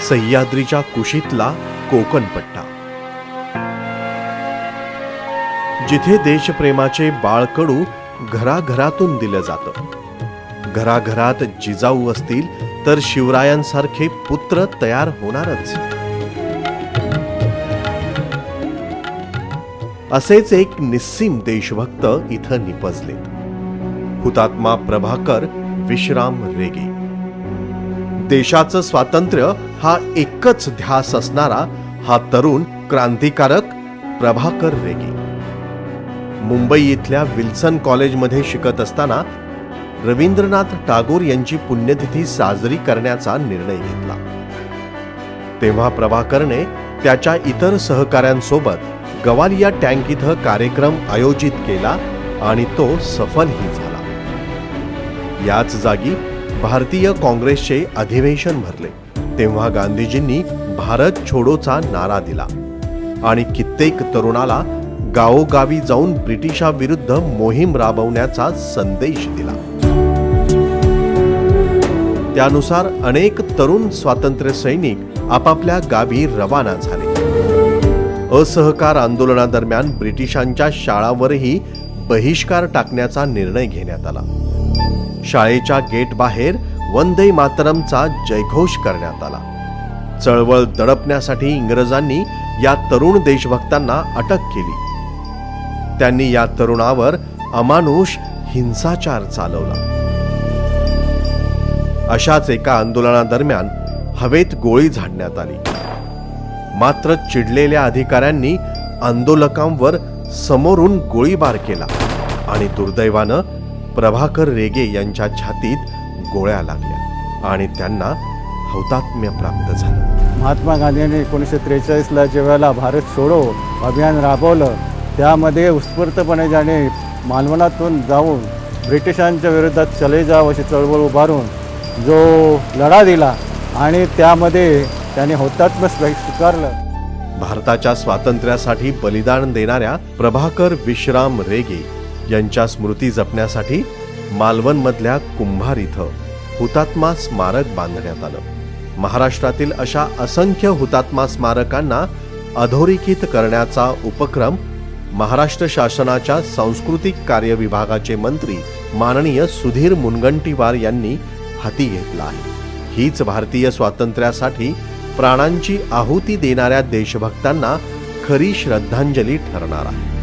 सह्याद्रीच्या कुशीतला कोकण पट्टा, जिथे देशप्रेमाचे बाळकडू घराघरातून दिलं जातं। घराघरात जिजाऊ असतील तर शिवरायांसारखे पुत्र तयार होणारच। असेच एक निस्सीम देशभक्त इथं निपजलेत, हुतात्मा प्रभाकर विश्राम रेगे। देशाचं स्वातंत्र्य हा एकच ध्यास असणारा हा तरुण क्रांतिकारक प्रभाकर रेगे मुंबई इथल्या विल्सन कॉलेजमध्ये शिकत असताना रवींद्रनाथ टागोर यांची पुण्यतिथी साजरी करण्याचा निर्णय घेतला। तेव्हा प्रभाकरने त्याच्या इतर सहकाऱ्यांसोबत गवालिया टँक इथं कार्यक्रम आयोजित केला आणि तो सफलही झाला। याच जागी भारतीय काँग्रेसचे अधिवेशन भरले। तेव्हा गांधीजींनी भारत छोडोचा नारा दिला आणि कित्येक तरुणाला गावोगावी जाऊन ब्रिटिशांविरुद्ध मोहीम राबवण्याचा संदेश दिला। त्यानुसार अनेक तरुण स्वातंत्र्य सैनिक आपापल्या गावी रवाना झाले। असहकार आंदोलनादरम्यान ब्रिटिशांच्या शाळांवरही बहिष्कार टाकण्याचा निर्णय घेण्यात आला। शाळेच्या गेट बाहेर वंदे मातरमचा जयघोष करण्यात आला। चळवळ दडपण्यासाठी इंग्रजांनी या तरुण देशभक्तांना अटक केली। त्यांनी या तरुणावर अमानुष हिंसाचार चालवला। अशाच एका आंदोलनादरम्यान हवेत गोळी झाडण्यात आली। मात्र चिडलेल्या अधिकाऱ्यांनी आंदोलकांवर समोरून गोळीबार केला आणि दुर्दैवानं प्रभाकर रेगे यांच्या छातीत गोळ्या लागल्या आणि त्यांना हौतात्म्य प्राप्त झालं। महात्मा गांधींनी 1943ला जेव्हा भारत छोडो अभियान राबवलं, त्यामध्ये उत्स्फूर्तपणे ज्याने मालवणातून जाऊन ब्रिटिशांच्या विरोधात चले जाव अशी चळवळ उभारून जो लढा दिला आणि त्यामध्ये त्याने हौतात्म्य स्वीकारलं। भारताच्या स्वातंत्र्यासाठी बलिदान देणाऱ्या प्रभाकर विश्राम रेगे यांच्या स्मृती जपण्यासाठी मालवणमधल्या कुंभार इथं हुतात्मा स्मारक बांधण्यात आलं। महाराष्ट्रातील अशा असंख्य हुतात्मा स्मारकांना अधोरेखित करण्याचा उपक्रम महाराष्ट्र शासनाच्या सांस्कृतिक कार्य विभागाचे मंत्री माननीय सुधीर मुनगंटीवार यांनी हाती घेतला आहे। हीच भारतीय स्वातंत्र्यासाठी प्राणांची आहुती देणाऱ्या देशभक्तांना खरी श्रद्धांजली ठरणार आहे।